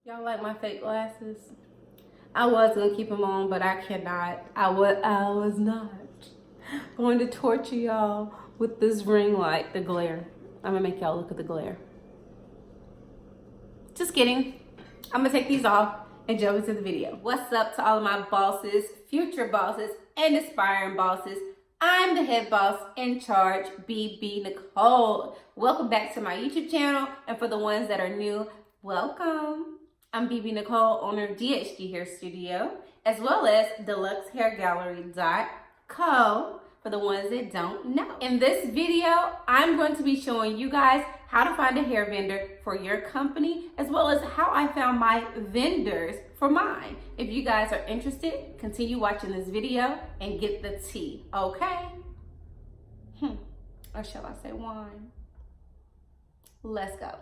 Y'all like my fake glasses? I was gonna keep them on, but I cannot. I was not going to torture y'all with this ring light, the glare. I'm gonna make y'all look at the glare. Just kidding. I'm gonna take these off and jump into the video. What's up to all of my bosses, future bosses, and aspiring bosses? I'm the head boss in charge, BeBe Nycole. Welcome back to my YouTube channel, and for the ones that are new, welcome. I'm BeBe Nycole, owner of DHG Hair Studio, as well as deluxehairgallery.co for the ones that don't know. In this video, I'm going to be showing you guys how to find a hair vendor for your company, as well as how I found my vendors for mine. If you guys are interested, continue watching this video and get the tea, okay? Or shall I say wine? Let's go.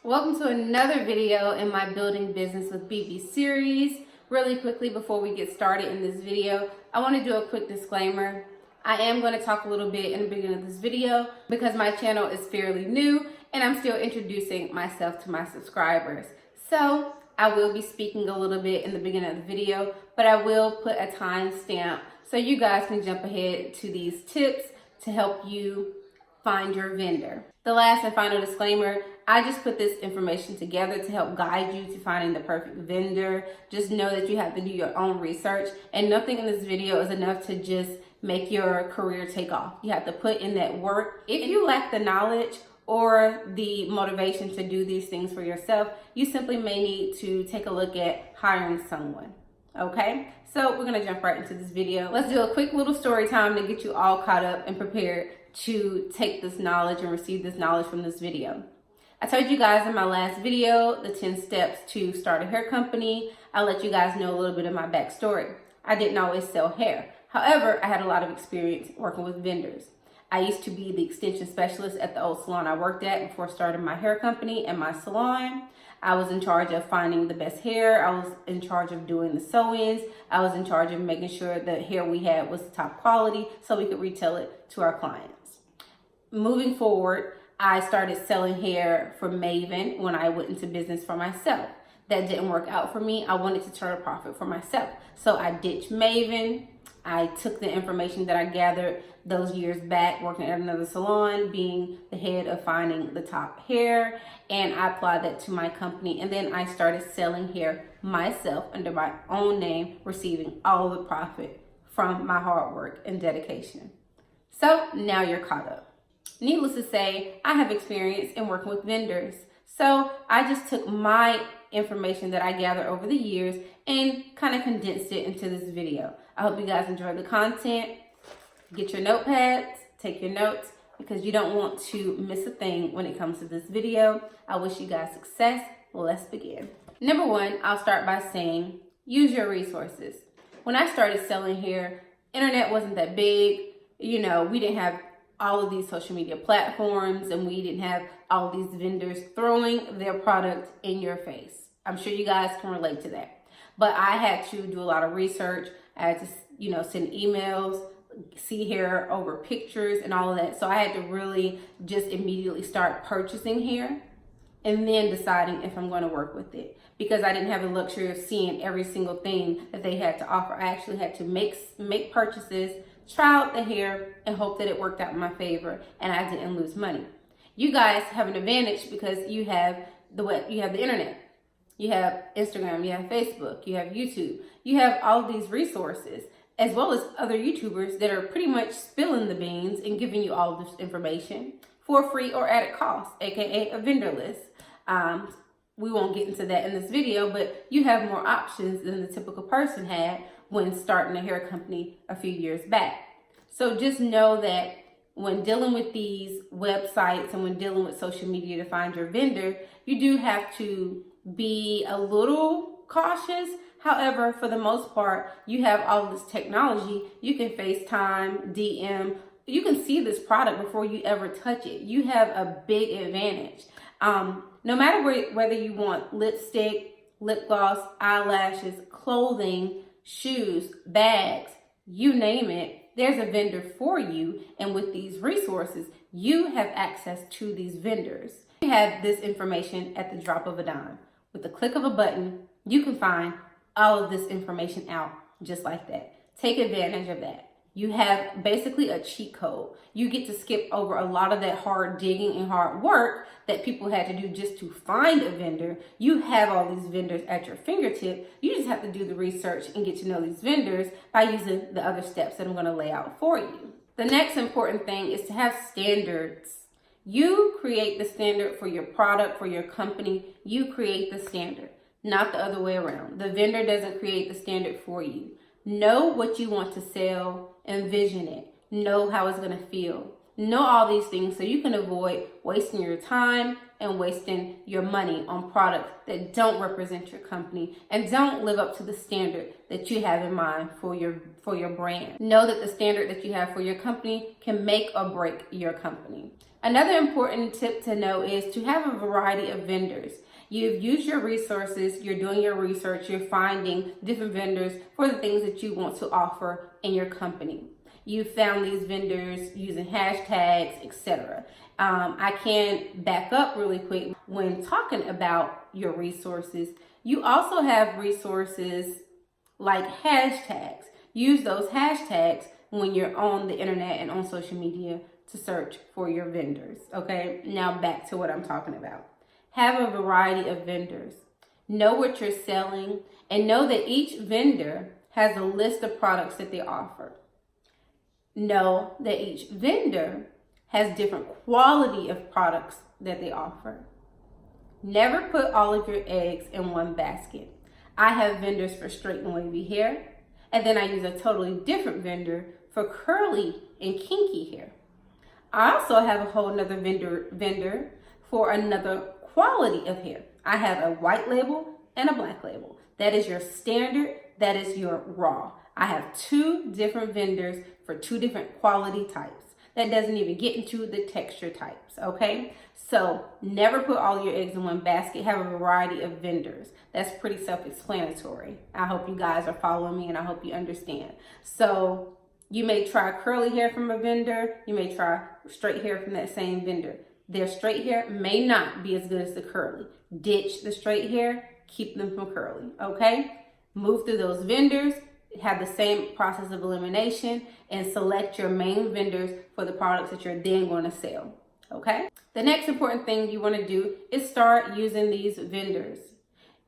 Welcome to another video in my Building Business with BeBe series. Really quickly before we get started in this video, I want to do a quick disclaimer. I am going to talk a little bit in the beginning of this video because my channel is fairly new and I'm still introducing myself to my subscribers. So I will be speaking a little bit in the beginning of the video, but I will put a timestamp so you guys can jump ahead to these tips to help you find your vendor. The last and final disclaimer, I just put this information together to help guide you to finding the perfect vendor. Just know that you have to do your own research, and nothing in this video is enough to just make your career take off. You have to put in that work. If you lack the knowledge or the motivation to do these things for yourself, you simply may need to take a look at hiring someone. Okay, so we're gonna jump right into this video. Let's do a quick little story time to get you all caught up and prepared to take this knowledge and receive this knowledge from this video. I told you guys in my last video, the 10 steps to start a hair company. I let you guys know a little bit of my backstory. I didn't always sell hair. However, I had a lot of experience working with vendors. I used to be the extension specialist at the old salon I worked at before starting my hair company and my salon. I was in charge of finding the best hair. I was in charge of doing the sew-ins. I was in charge of making sure the hair we had was top quality so we could retail it to our clients. Moving forward, I started selling hair for Maven when I went into business for myself. That didn't work out for me. I wanted to turn a profit for myself. So I ditched Maven. I took the information that I gathered those years back working at another salon, being the head of finding the top hair, and I applied that to my company. And then I started selling hair myself under my own name, receiving all the profit from my hard work and dedication. So now you're caught up. Needless to say, I have experience in working with vendors. So I just took my information that I gathered over the years and kind of condensed it into this video. I hope you guys enjoy the content. Get your notepads, take your notes, because you don't want to miss a thing when it comes to this video. I wish you guys success. Well, let's begin. Number one, I'll start by saying, use your resources. When I started selling hair, internet wasn't that big. You know, we didn't have all of these social media platforms, and we didn't have all these vendors throwing their product in your face. I'm sure you guys can relate to that. But I had to do a lot of research. I had to, send emails, see hair over pictures and all of that. So I had to really just immediately start purchasing hair and then deciding if I'm going to work with it, because I didn't have the luxury of seeing every single thing that they had to offer. I actually had to make purchases, try out the hair, and hope that it worked out in my favor and I didn't lose money. You guys have an advantage because you have the web, you have the internet, you have Instagram, you have Facebook, you have YouTube, you have all these resources, as well as other YouTubers that are pretty much spilling the beans and giving you all this information for free or at a cost, aka a vendor list. We won't get into that in this video, but you have more options than the typical person had when starting a hair company a few years back. So just know that when dealing with these websites and when dealing with social media to find your vendor, you do have to be a little cautious. However, for the most part, you have all of this technology. You can FaceTime, DM. You can see this product before you ever touch it. You have a big advantage. No matter whether you want lipstick, lip gloss, eyelashes, clothing, shoes, bags, you name it, there's a vendor for you. And with these resources, you have access to these vendors. You have this information at the drop of a dime. With the click of a button, you can find all of this information out just like that. Take advantage of that. You have basically a cheat code. You get to skip over a lot of that hard digging and hard work that people had to do just to find a vendor. You have all these vendors at your fingertip. You just have to do the research and get to know these vendors by using the other steps that I'm going to lay out for you. The next important thing is to have standards. You create the standard for your product, for your company. You create the standard, not the other way around. The vendor doesn't create the standard for you. Know what you want to sell, envision it, know how it's going to feel, know all these things so you can avoid wasting your time and wasting your money on products that don't represent your company and don't live up to the standard that you have in mind for your brand. Know that the standard that you have for your company can make or break your company. Another important tip to know is to have a variety of vendors. You've used your resources, you're doing your research, you're finding different vendors for the things that you want to offer in your company. You found these vendors using hashtags, etc. I can back up really quick. When talking about your resources, you also have resources like hashtags. Use those hashtags when you're on the internet and on social media to search for your vendors. Okay, now back to what I'm talking about. Have a variety of vendors. Know what you're selling and know that each vendor has a list of products that they offer. Know that each vendor has different quality of products that they offer. Never put all of your eggs in one basket. I have vendors for straight and wavy hair, and then I use a totally different vendor for curly and kinky hair. I also have a whole nother vendor for another quality of hair. I have a white label and a black label. That is your standard, that is your raw. I have 2 different vendors for 2 different quality types. That doesn't even get into the texture types, okay? So never put all your eggs in one basket. Have a variety of vendors. That's pretty self-explanatory. I hope you guys are following me and I hope you understand. So you may try curly hair from a vendor. You may try straight hair from that same vendor. Their straight hair may not be as good as the curly. Ditch the straight hair, keep them from curly, okay? Move through those vendors, have the same process of elimination, and select your main vendors for the products that you're then going to sell, okay? The next important thing you want to do is start using these vendors.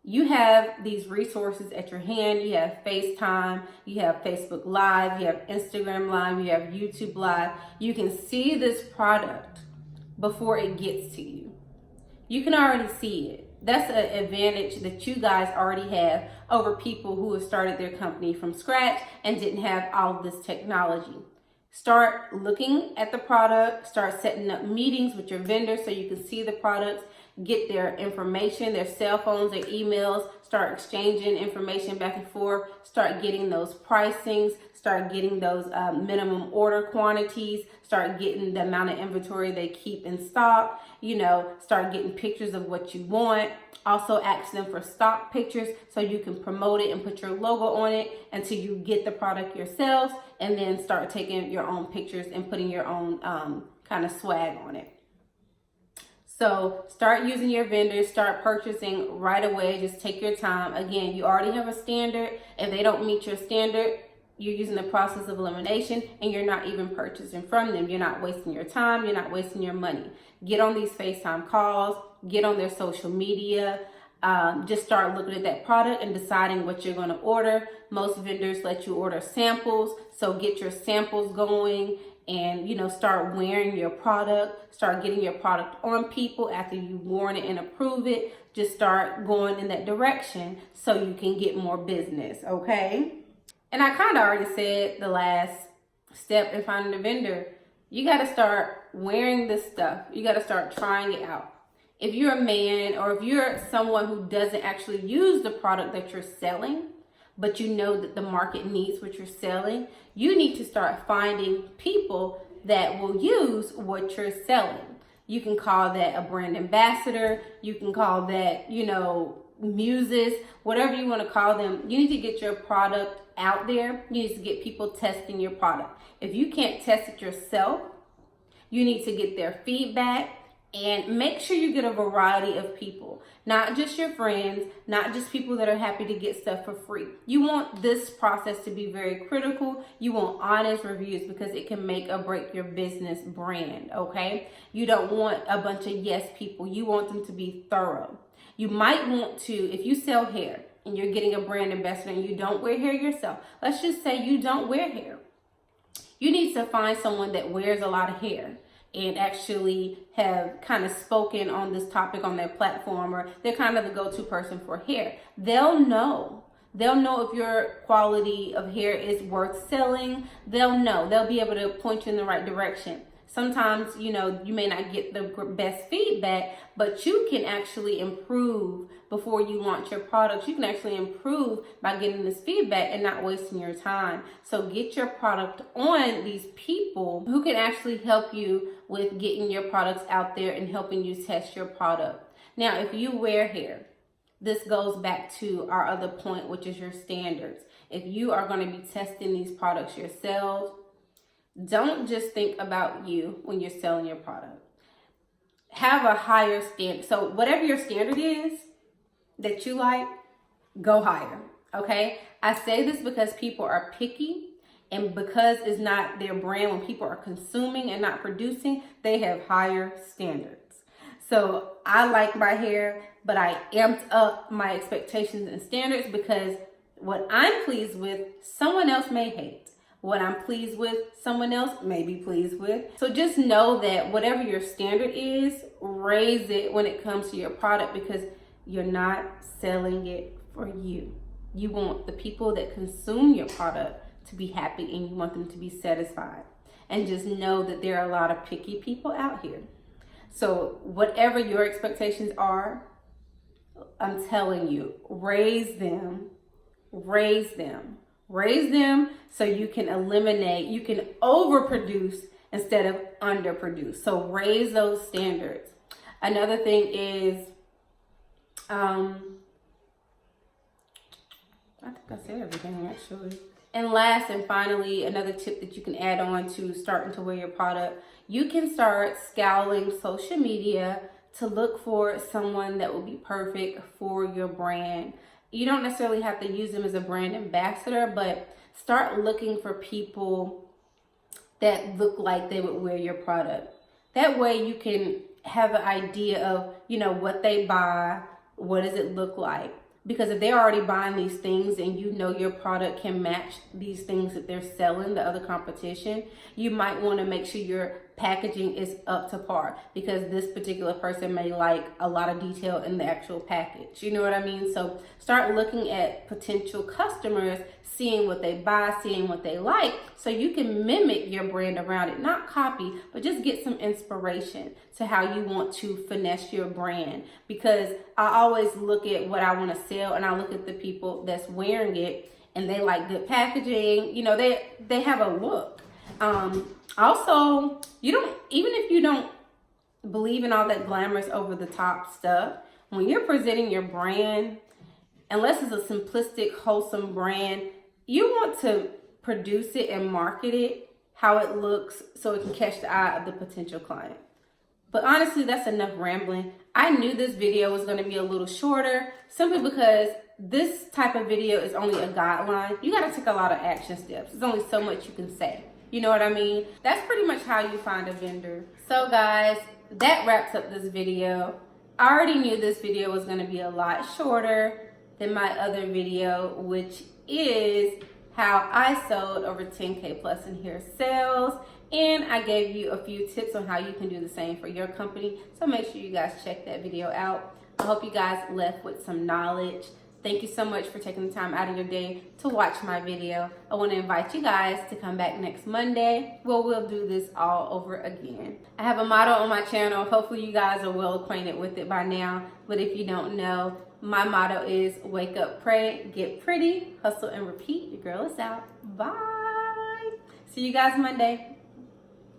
You have these resources at your hand. You have FaceTime, you have Facebook Live, you have Instagram Live, you have YouTube Live. You can see this product before it gets to you. You can already see it. That's an advantage that you guys already have over people who have started their company from scratch and didn't have all of this technology. Start looking at the product, start setting up meetings with your vendors so you can see the products, get their information, their cell phones, their emails, start exchanging information back and forth, start getting those pricings, start getting those minimum order quantities, start getting the amount of inventory they keep in stock, start getting pictures of what you want. Also ask them for stock pictures so you can promote it and put your logo on it until you get the product yourselves, and then start taking your own pictures and putting your own kind of swag on it. So start using your vendors, start purchasing right away. Just take your time. Again, you already have a standard. If they don't meet your standard, you're using the process of elimination and you're not even purchasing from them. You're not wasting your time. You're not wasting your money. Get on these FaceTime calls, get on their social media. Just start looking at that product and deciding what you're going to order. Most vendors let you order samples. So get your samples going and, start wearing your product, start getting your product on people after you've worn it and approve it. Just start going in that direction so you can get more business, okay? And I kind of already said the last step in finding a vendor. You got to start wearing this stuff. You got to start trying it out. If you're a man or if you're someone who doesn't actually use the product that you're selling, but you know that the market needs what you're selling, you need to start finding people that will use what you're selling. You can call that a brand ambassador. You can call that, muses, whatever you want to call them. You need to get your product out there. You need to get people testing your product. If you can't test it yourself, you need to get their feedback and make sure you get a variety of people, not just your friends, not just people that are happy to get stuff for free. You want this process to be very critical. You want honest reviews because it can make or break your business brand, okay? You don't want a bunch of yes people. You want them to be thorough. You might want to, if you sell hair and you're getting a brand ambassador and you don't wear hair yourself, let's just say you don't wear hair. You need to find someone that wears a lot of hair and actually have kind of spoken on this topic on their platform, or they're kind of the go-to person for hair. They'll know if your quality of hair is worth selling. They'll know. They'll be able to point you in the right direction. Sometimes, you may not get the best feedback, but you can actually improve before you launch your products. You can actually improve by getting this feedback and not wasting your time. So get your product on these people who can actually help you with getting your products out there and helping you test your product. Now, if you wear hair, this goes back to our other point, which is your standards. If you are going to be testing these products yourself, don't just think about you when you're selling your product. Have a higher standard. So whatever your standard is that you like, go higher, okay? I say this because people are picky, and because it's not their brand, when people are consuming and not producing, they have higher standards. So I like my hair, but I amped up my expectations and standards because what I'm pleased with, someone else may hate. What I'm pleased with, someone else may be pleased with. So just know that whatever your standard is, raise it when it comes to your product, because you're not selling it for you. You want the people that consume your product to be happy, and you want them to be satisfied. And just know that there are a lot of picky people out here. So whatever your expectations are, I'm telling you, raise them. Raise them so you can eliminate, you can overproduce instead of underproduce. So raise those standards. Another thing is, I think I said everything actually. And last and finally, another tip that you can add on to starting to wear your product, you can start scouring social media to look for someone that will be perfect for your brand. You don't necessarily have to use them as a brand ambassador, but start looking for people that look like they would wear your product. That way you can have an idea of, what they buy, what does it look like? Because if they're already buying these things and your product can match these things that they're selling, the other competition, you might want to make sure your packaging is up to par, because this particular person may like a lot of detail in the actual package. You know what I mean? So start looking at potential customers, seeing what they buy, seeing what they like, so you can mimic your brand around it. Not copy, but just get some inspiration to how you want to finesse your brand. Because I always look at what I want to sell, and I look at the people that's wearing it, and they like good packaging. They have a look. Also, even if you don't believe in all that glamorous over the top stuff, when you're presenting your brand, unless it's a simplistic, wholesome brand, you want to produce it and market it how it looks so it can catch the eye of the potential client. But honestly, that's enough rambling. I knew this video was going to be a little shorter simply because this type of video is only a guideline. You got to take a lot of action steps. There's only so much you can say. You know what I mean? That's pretty much how you find a vendor. So guys, that wraps up this video. I already knew this video was going to be a lot shorter than my other video, which is how I sold over 10K plus in hair sales. And I gave you a few tips on how you can do the same for your company. So make sure you guys check that video out. I hope you guys left with some knowledge. Thank you so much for taking the time out of your day to watch my video. I want to invite you guys to come back next Monday where we'll do this all over again. I have a motto on my channel. Hopefully you guys are well acquainted with it by now. But if you don't know, my motto is wake up, pray, get pretty, hustle and repeat. Your girl is out. Bye. See you guys Monday.